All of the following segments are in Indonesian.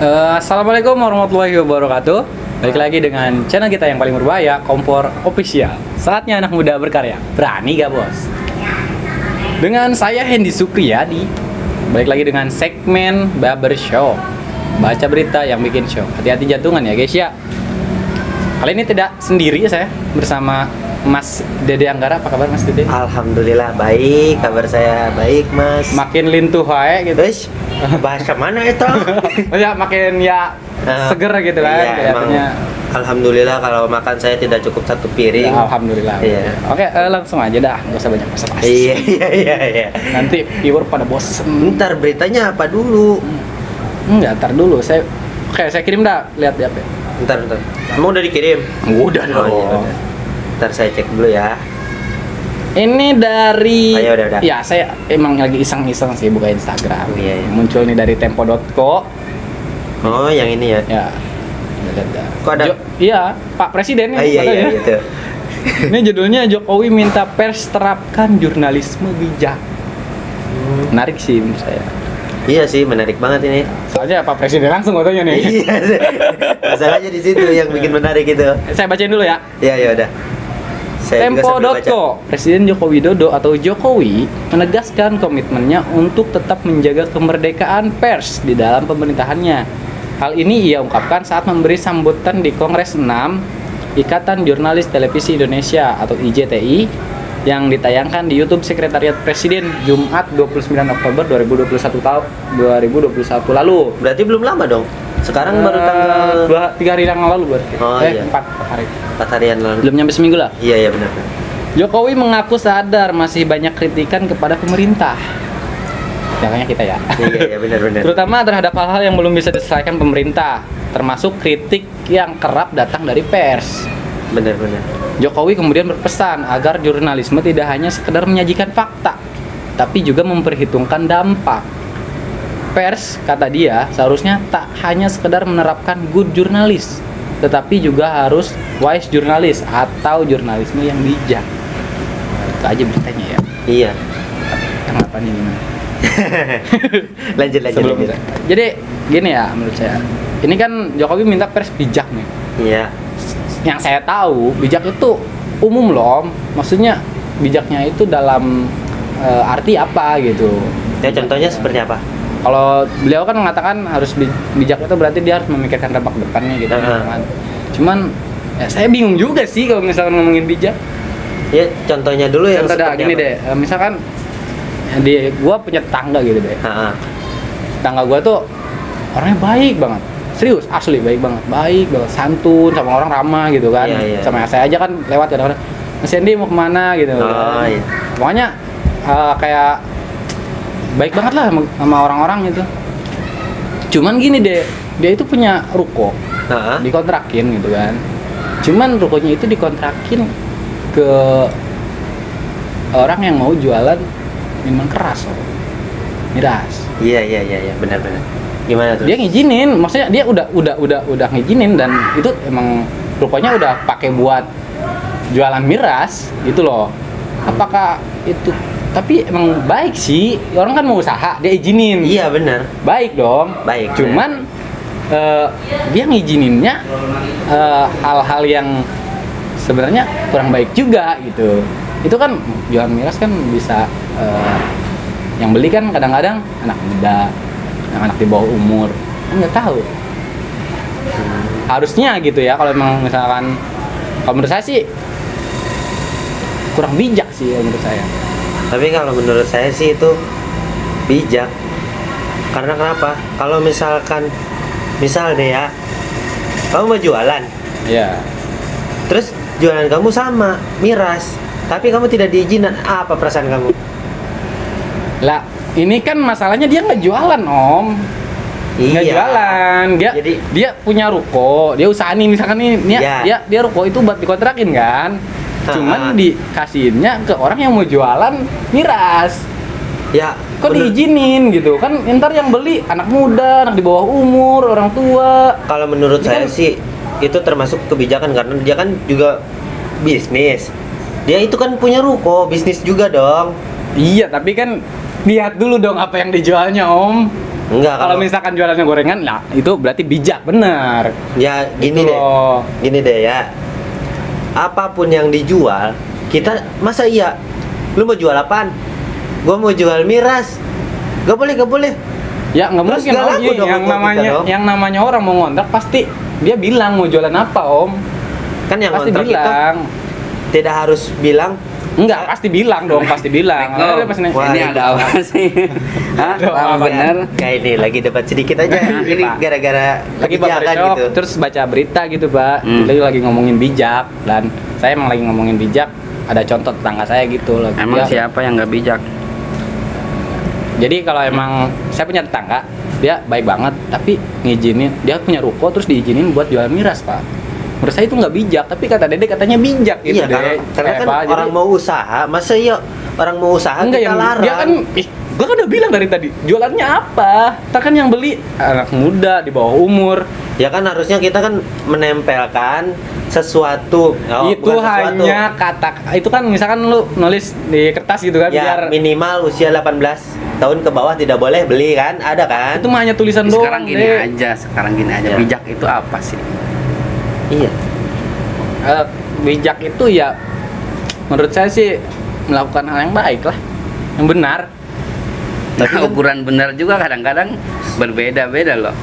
Assalamualaikum warahmatullahi wabarakatuh. Balik lagi dengan channel kita yang paling berbahaya, Kompor Official. Saatnya anak muda berkarya. Berani gak bos? Dengan saya Hendy Supriyadi. Balik lagi dengan segmen Baber Show. Baca berita yang bikin show. Hati-hati jantungan ya guys ya. Kali ini tidak sendiri saya, bersama Mas Dede Anggara. Apa kabar Mas Dede? Alhamdulillah baik, kabar saya baik Mas. Makin lintuh wae gitu. Terus bahasa mana itu? Ya makin ya seger gitu kan iya, kelihatannya. Alhamdulillah kalau makan saya tidak cukup satu piring. Ya, alhamdulillah. Iya. Oke, langsung aja dah, nggak usah banyak basa-basi. Iya. Nanti viewer pada bosen. Ntar beritanya apa dulu? Enggak, ntar dulu. Saya kirim dah, lihat ya. Ntar. Emang udah dikirim? Udah dong. Oh, iya, udah. Ntar saya cek dulu ya. Ini dari Ayo, udah. Ya, saya emang lagi iseng-iseng sih buka Instagram. Iya. Muncul nih dari tempo.co. Oh, yang ini ya. Ya. Ada. Kok ada? Iya, Pak Presiden nih. Iya gitu. Ini judulnya Jokowi minta pers terapkan jurnalisme bijak. Menarik sih menurut saya. Iya sih, menarik banget ini. Soalnya Pak Presiden langsung fotonya nih. Iya. Masalahnya di situ yang bikin menarik itu. Saya bacain dulu ya. Iya, udah. Saya juga sambil baca. Tempo.co, Presiden Joko Widodo atau Jokowi menegaskan komitmennya untuk tetap menjaga kemerdekaan pers di dalam pemerintahannya. Hal ini ia ungkapkan saat memberi sambutan di Kongres 6 Ikatan Jurnalis Televisi Indonesia atau IJTI yang ditayangkan di YouTube Sekretariat Presiden Jumat 29 Oktober 2021 lalu. Berarti belum lama dong. Sekarang baru tanggal 3 hari yang lalu berarti. Oh, iya. 4 hari. 4 harian lalu. Belum nyampe seminggu lah. Iya benar. Jokowi mengaku sadar masih banyak kritikan kepada pemerintah. Jangannya kita ya. Iya benar. Terutama terhadap hal-hal yang belum bisa diselesaikan pemerintah, termasuk kritik yang kerap datang dari pers. Benar. Jokowi kemudian berpesan agar jurnalisme tidak hanya sekedar menyajikan fakta, tapi juga memperhitungkan dampak. Pers, kata dia, seharusnya tak hanya sekedar menerapkan good jurnalis, tetapi juga harus wise jurnalis atau jurnalisme yang bijak. Itu aja beritanya ya. Iya. Kenapa nih gimana? lanjut. Jadi gini ya menurut saya. Ini kan Jokowi minta pers bijak nih. Iya. Yang saya tahu bijak itu umum loh. Maksudnya bijaknya itu dalam arti apa gitu. Ya contohnya seperti apa? Kalau beliau kan mengatakan harus bijak itu berarti dia harus memikirkan dampak depannya gitu kan. Cuman ya saya bingung juga sih kalau misalkan ngomongin bijak. Ya contohnya dulu yang Contoh dah gini apa? deh, misalkan gua punya tetangga gitu deh. Tetangga gua tuh orangnya baik banget. Serius, asli baik banget, santun, sama orang ramah gitu kan. Iya. Sama saya aja kan lewat kadang-kadang, Mas Hendy mau kemana gitu. Kan. Iya. Pokoknya kayak baik banget lah sama orang-orang gitu. Cuman gini deh, dia itu punya ruko, dikontrakin gitu kan. Cuman rukonya itu dikontrakin ke orang yang mau jualan minuman keras, miras. Iya, benar. Gimana tuh? Dia ngizinin, maksudnya dia udah ngizinin dan itu emang rukonya udah pakai buat jualan miras gitu loh. Apakah itu tapi emang baik sih, orang kan mau usaha, dia izinin. Iya benar. Baik dong. Baik. Cuman dia ngizininnya hal-hal yang sebenarnya kurang baik juga gitu. Itu kan jualan miras kan bisa yang beli kan kadang-kadang anak muda, anak di bawah umur, kan nggak tahu. Harusnya gitu ya, kalau memang misalkan, kalau menurut saya sih kurang bijak sih menurut saya. Tapi kalau menurut saya sih itu bijak. Karena kenapa? Kalau misal deh ya, kamu mau jualan, Ya. terus jualan kamu sama miras, tapi kamu tidak diizinkan, apa perasaan kamu? Lah, ini kan masalahnya dia nggak jualan, Om. Nggak jualan. Dia punya ruko, dia usaha nih misalkan nih, dia ruko itu buat dikontrakin kan. Cuman dikasihinnya ke orang yang mau jualan miras. Ya, kok diizinin gitu kan, ntar yang beli anak muda, anak di bawah umur, orang tua. Kalau menurut saya sih itu termasuk kebijakan karena dia kan juga bisnis. Dia itu kan punya ruko, bisnis juga dong. Iya, tapi kan lihat dulu dong apa yang dijualnya, Om. Enggak, Kalau misalkan jualannya gorengan, nah itu berarti bijak, bener. ya gini Itu deh. loh. Gini deh ya. Apapun yang dijual, kita masa iya lu mau jual apaan? Gua mau jual miras. Gak boleh. Ya nggak Terus mungkin nggak Om. laku Iya, dong yang buat kita namanya dong. yang namanya orang mau ngontrak pasti dia bilang mau jualan apa Om. Kan yang Pasti kontrak itu bilang. tidak harus bilang Enggak, pasti bilang dong, pasti bilang. Beko, Ada pas nih. Wah, ini ini ada apa sih? Hah? Aduh, Lama apa bener. kayak ini lagi debat sedikit aja. Ini Pak. gara-gara Lagi kebijakan baca gitu. terus baca berita gitu Pak. Hmm. Jadi lagi ngomongin bijak dan saya emang lagi ngomongin bijak. Ada contoh tetangga saya gitu loh. Emang Dia- siapa yang nggak bijak? Jadi kalau emang saya punya tetangga, dia baik banget, tapi ngizinin, dia punya ruko terus diizinin buat jual miras Pak. Menurut saya itu nggak bijak, tapi kata Dede katanya bijak gitu Iya, karena kan Pak. orang mau usaha, masa iya orang mau usaha enggak kita yang larang. dia kan, gua kan udah bilang dari tadi, jualannya apa? Ntar kan yang beli anak muda di bawah umur. Ya kan harusnya kita kan menempelkan sesuatu. Itu bukan sesuatu. hanya kata, itu kan misalkan lu nulis di kertas gitu kan, Ya biar minimal usia 18 tahun ke bawah tidak boleh beli kan, ada kan? itu mah hanya tulisan doang. Sekarang gini Dek. aja. Ya. Bijak itu apa sih? Iya. Bijak itu ya menurut saya sih melakukan hal yang baik lah, yang benar. Tapi kan- Ukuran benar juga kadang-kadang berbeda-beda loh.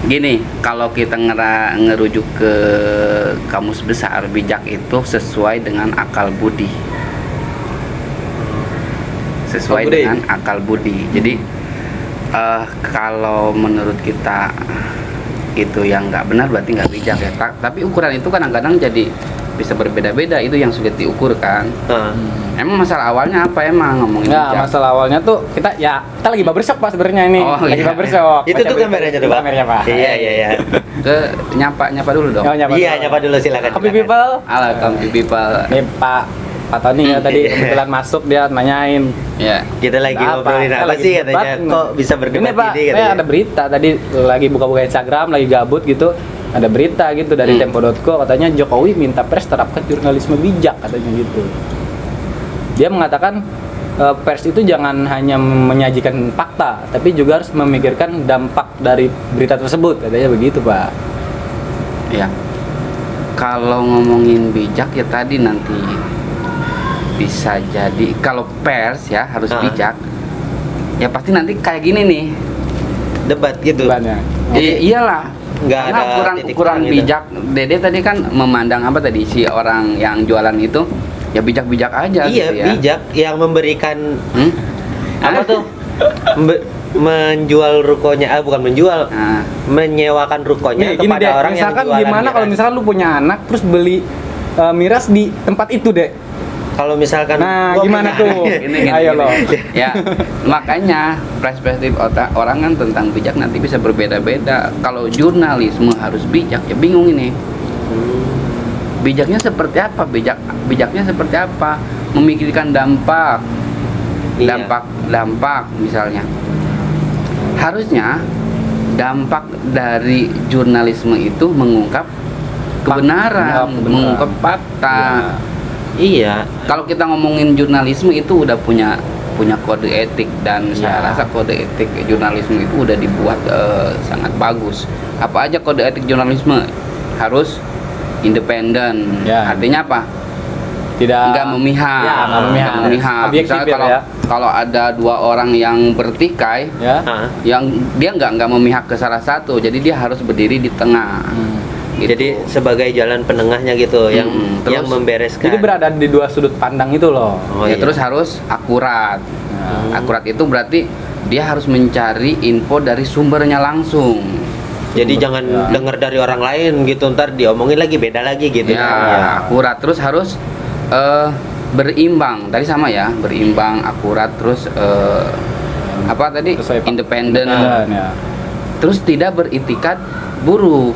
Gini, kalau kita ngerujuk ke kamus besar, bijak itu sesuai dengan akal budi. Sesuai Akal budi. dengan akal budi. Jadi kalau menurut kita itu yang nggak benar berarti nggak bijak ya. Tapi ukuran itu kadang-kadang jadi bisa berbeda-beda, itu yang sulit diukur kan. Nah, Emang masalah awalnya apa emang ngomongin Ya, bijak? masalah awalnya tuh kita lagi barbershop Pak sebenarnya ini. Oh, Lagi iya. barbershop. itu Baca tuh berita. kameranya tuh, Pak. Kameranya Pak. Iya. Ke nyapa dulu dong. Oh, nyapa Iya, dulu. nyapa dulu silakan. Kopi silakan. people. Halo, Kampi People. Ini Pak Tony ya tadi kebetulan masuk, dia nanyain Ya. Kita lagi "Ada ngobrolin Saya apa lagi sih debat katanya? nih." Kok bisa berdebat Ini Pak, gini saya katanya? ada berita tadi lagi buka-buka Instagram, lagi gabut gitu. Ada berita gitu dari Tempo.co katanya Jokowi minta pers terapkan jurnalisme bijak katanya gitu. Dia mengatakan pers itu jangan hanya menyajikan fakta, tapi juga harus memikirkan dampak dari berita tersebut, katanya begitu Pak. Ya. Kalau ngomongin bijak ya tadi nanti bisa jadi kalau pers ya harus Ah. bijak. Ya pasti nanti kayak gini nih. Debat gitu. Banyak. Iyalah. Nggak Karena ada ukuran titik ukuran terang gitu. bijak. Dede tadi kan memandang apa tadi si orang yang jualan itu ya bijak-bijak aja Iya, gitu ya. bijak yang memberikan Hmm? apa tuh? Menjual rukonya, bukan menjual, Nah, menyewakan rukonya Nih, gini kepada deh, orang yang misalkan jualan gimana kalau miras. misalkan lu punya anak terus beli miras di tempat itu deh. Kalau misalkan Nah, gua gimana punya- tuh? gini. Ayo loh. Ya, makanya perspektif orang kan tentang bijak nanti bisa berbeda-beda. Kalau jurnalisme harus bijak, ya bingung ini. Bijaknya seperti apa? Bijaknya seperti apa? Memikirkan dampak. Iya. Dampak misalnya. Harusnya dampak dari jurnalisme itu mengungkap kebenaran, mengungkap fakta. Iya. Kalau kita ngomongin jurnalisme itu udah punya kode etik dan saya Ya. rasa kode etik jurnalisme itu udah dibuat sangat bagus. Apa aja kode etik jurnalisme? Harus independen. Ya. Artinya apa? Tidak Nggak memihak. Ya, nggak memihak. Objektif Misalnya ya, kalau ya. kalau ada dua orang yang bertikai, Ya. Ah, yang dia nggak memihak ke salah satu, jadi dia harus berdiri di tengah. Gitu. Jadi sebagai jalan penengahnya gitu, yang terus- membereskan. Jadi berada di dua sudut pandang itu loh. Oh, Ya, iya. terus harus akurat. Nah, Akurat itu berarti dia harus mencari info dari sumbernya langsung. Jadi jangan Ya. dengar dari orang lain gitu, ntar diomongin lagi beda lagi gitu. Ya, akurat terus harus berimbang. Tadi sama ya, berimbang, akurat terus apa tadi? Sesuai fakta. Independen. ya. Terus tidak beritikat buruk.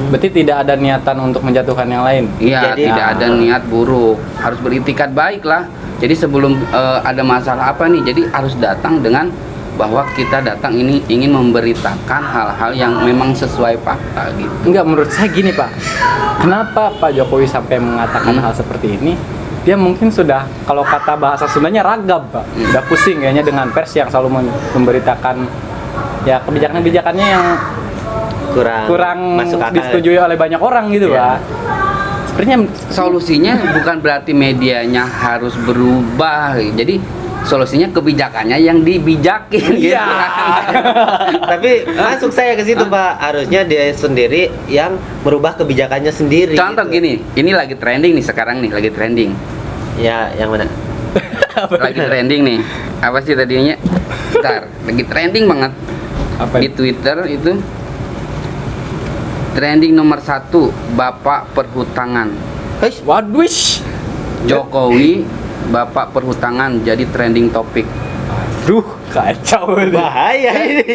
Berarti tidak ada niatan untuk menjatuhkan yang lain. Iya, Jadi- tidak ada niat buruk. Harus beritikat baik lah. Jadi sebelum ada masalah apa nih, jadi harus datang dengan bahwa kita datang ini ingin memberitakan hal-hal yang memang sesuai fakta gitu. Enggak, menurut saya gini Pak. Kenapa Pak Jokowi sampai mengatakan hal seperti ini? Dia mungkin sudah, kalau kata bahasa Sundanya ragab Pak. Udah pusing kayaknya dengan pers yang selalu memberitakan ya kebijakannya yang kurang masuk akal. disetujui oleh banyak orang gitu Iya. Pak. Sebenarnya Solusinya bukan berarti medianya harus berubah. Jadi solusinya kebijakannya yang dibijakin gitu. Iya. Tapi masuk saya ke situ Pak, harusnya dia sendiri yang merubah kebijakannya sendiri. Contoh gitu. gini, ini lagi trending nih sekarang nih, lagi trending. Ya, yang mana? Lagi trending nih. Apa sih tadinya? Bentar, lagi trending banget apa di Twitter itu. Trending nomor 1, Bapak Perhutangan. Waduh, wish. Jokowi, Bapak Perhutangan jadi trending topik. Duh, kacau ini. Bahaya ini.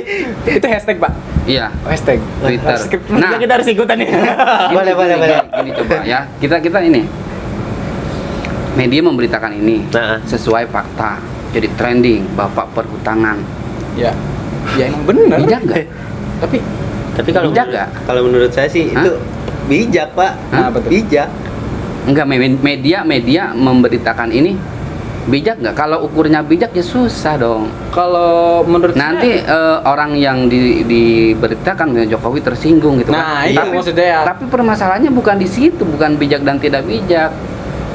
Itu hashtag, Pak. Iya, Oh, hashtag Twitter. Nah, kita harus ikutan nih. Boleh. Gini coba ya. Kita ini. Media memberitakan ini Nah. sesuai fakta. Jadi trending Bapak Perhutangan. Ya. Ya emang bener. Bijak nggak? Tapi kalau Bijak menurut, nggak? kalau menurut saya sih Hah? itu bijak Pak. Hah? Apa tuh? Bijak. Enggak, media memberitakan ini bijak nggak? Kalau ukurnya bijak ya susah dong. Kalau menurut Nanti orang yang diberitakan Jokowi tersinggung gitu Nah, kan. iya maksudnya. Tapi permasalahannya bukan di situ, bukan bijak dan tidak bijak.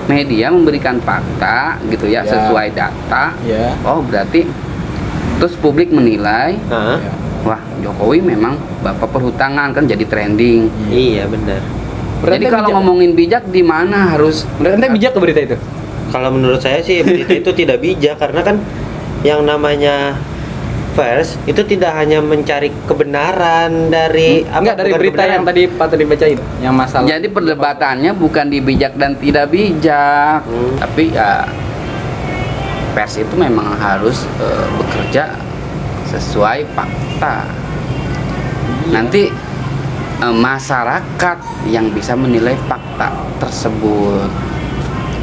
Media memberikan fakta gitu ya, Ya. sesuai data. Ya. Oh, berarti terus publik menilai, Hah? Ya. wah Jokowi memang Bapak Perhutangan kan jadi trending. Iya benar. Jadi kalau ngomongin bijak di mana harus Ente bijak ke berita itu? Kalau menurut saya sih berita itu tidak bijak karena kan yang namanya pers itu tidak hanya mencari kebenaran dari Enggak dari bukan berita kebenaran. yang tadi Pak tadi bacain, yang masalah. Jadi perdebatannya bukan di bijak dan tidak bijak, tapi ya pers itu memang harus bekerja sesuai fakta. Nanti masyarakat yang bisa menilai fakta tersebut.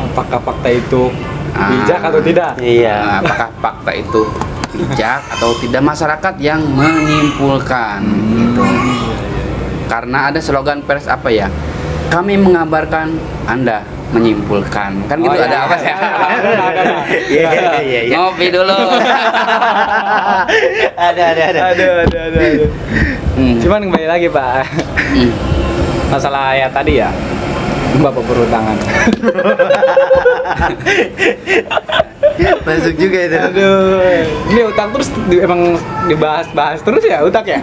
apakah fakta itu bijak atau tidak? Iya. Apakah fakta itu bijak atau tidak, masyarakat yang menyimpulkan gitu. Karena ada slogan pers apa ya? Kami mengabarkan, Anda menyimpulkan. Kan gitu, Oh, ada iya, apa iya, sih? Iya iya iya. Ngopi dulu. Ada. Aduh. Hmm. Cuman kembali lagi Pak, Hmm. masalah ya tadi ya, Bapak Perhutangan. Masuk juga itu. Aduh, ini utang terus emang dibahas terus ya utang ya?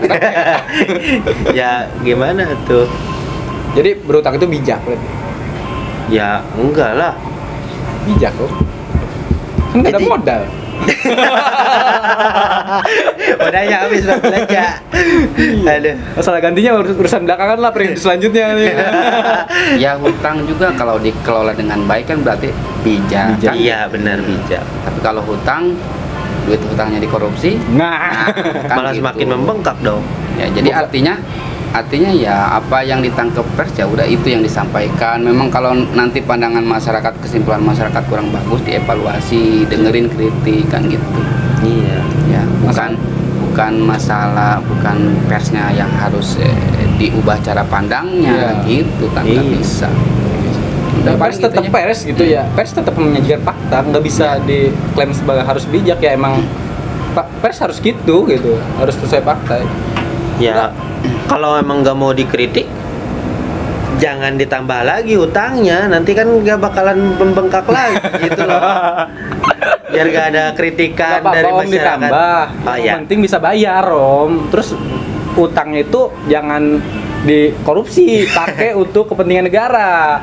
Ya gimana tuh? Jadi berutang itu bijak berarti? Ya enggak lah. Bijak kok. Kan nggak ada Jadi- modal. Modalnya habis buat belanja. Aduh. Masalah gantinya urusan belakangan lah periode selanjutnya nih. Ya hutang juga kalau dikelola dengan baik kan berarti bijak. Bijak. Kan? Iya benar bijak. Tapi kalau hutang, duit hutangnya dikorupsi, Nah, kan Malah gitu. semakin membengkak dong. Ya, jadi artinya ya apa yang ditangkap pers ya udah itu yang disampaikan. Memang kalau nanti pandangan masyarakat, kesimpulan masyarakat kurang bagus, dievaluasi, dengerin kritik kan gitu. Iya. Ya, bukan masalah, bukan persnya yang harus diubah cara pandangnya Iya. gitu kan, nggak Iya. bisa. ya, Udah, pers paling tetap gitu aja. pers gitu ya. Pers tetap menyajikan fakta, nggak bisa diklaim sebagai harus bijak ya emang. Pers harus gitu, harus sesuai fakta. Ya kalau emang nggak mau dikritik, jangan ditambah lagi utangnya. Nanti kan nggak bakalan membengkak lagi gitu loh. Biar gak ada kritikan Nggak dari apa-apa, Om, masyarakat. ditambah. Oh Yang ya. penting bisa bayar Om. Terus utangnya itu jangan dikorupsi, pakai untuk kepentingan negara.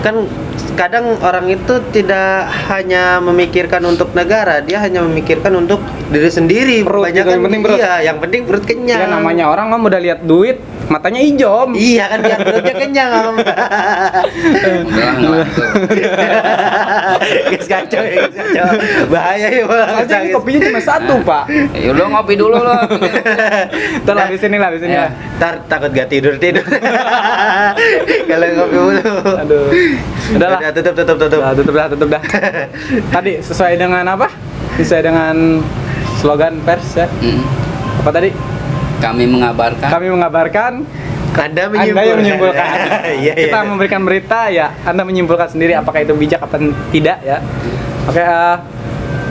Kan kadang orang itu tidak hanya memikirkan untuk negara, dia hanya memikirkan untuk diri sendiri. Perut gitu, Kebanyakan yang penting perut. iya, yang penting perut kenyang. Ya namanya orang mah udah lihat duit, matanya hijom. Iya kan biar perutnya kenyang. Om. Udah lah, Guys kacau ya, guys kacau. Bahaya ya Bang. Soalnya ini kopinya cuma satu, Pak. ya udah ngopi dulu loh. Ntar lah, habis ini lah. Ya. Ntar takut gak tidur. Kalau ngopi mulu. Aduh. Udah lah. Udah, tutup. Tutup dah. Tadi sesuai dengan apa? Sesuai dengan slogan pers ya. Mm. Apa tadi? Kami mengabarkan. Kami mengabarkan, Anda Anda yang menyimpulkan. Iya. Kita memberikan berita ya, Anda menyimpulkan sendiri apakah itu bijak apa tidak ya. Oke,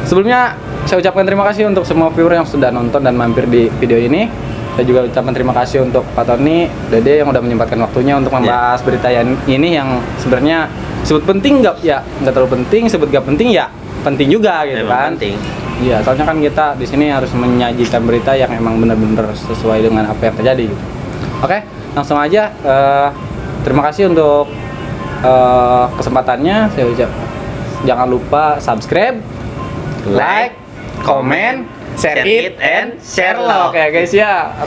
Sebelumnya saya ucapkan terima kasih untuk semua viewer yang sudah nonton dan mampir di video ini. Saya juga ucapkan terima kasih untuk Pak Tony, Dede yang udah menyempatkan waktunya untuk membahas berita yang ini yang sebenarnya sebut penting nggak terlalu penting, sebut gak penting ya penting juga gitu Memang kan. penting. Iya, soalnya kan kita di sini harus menyajikan berita yang emang benar-benar sesuai dengan apa yang terjadi gitu. Oke, langsung aja. Terima kasih untuk kesempatannya. Saya ucap jangan lupa subscribe, like, comment, share it, and share love. Oke guys ya.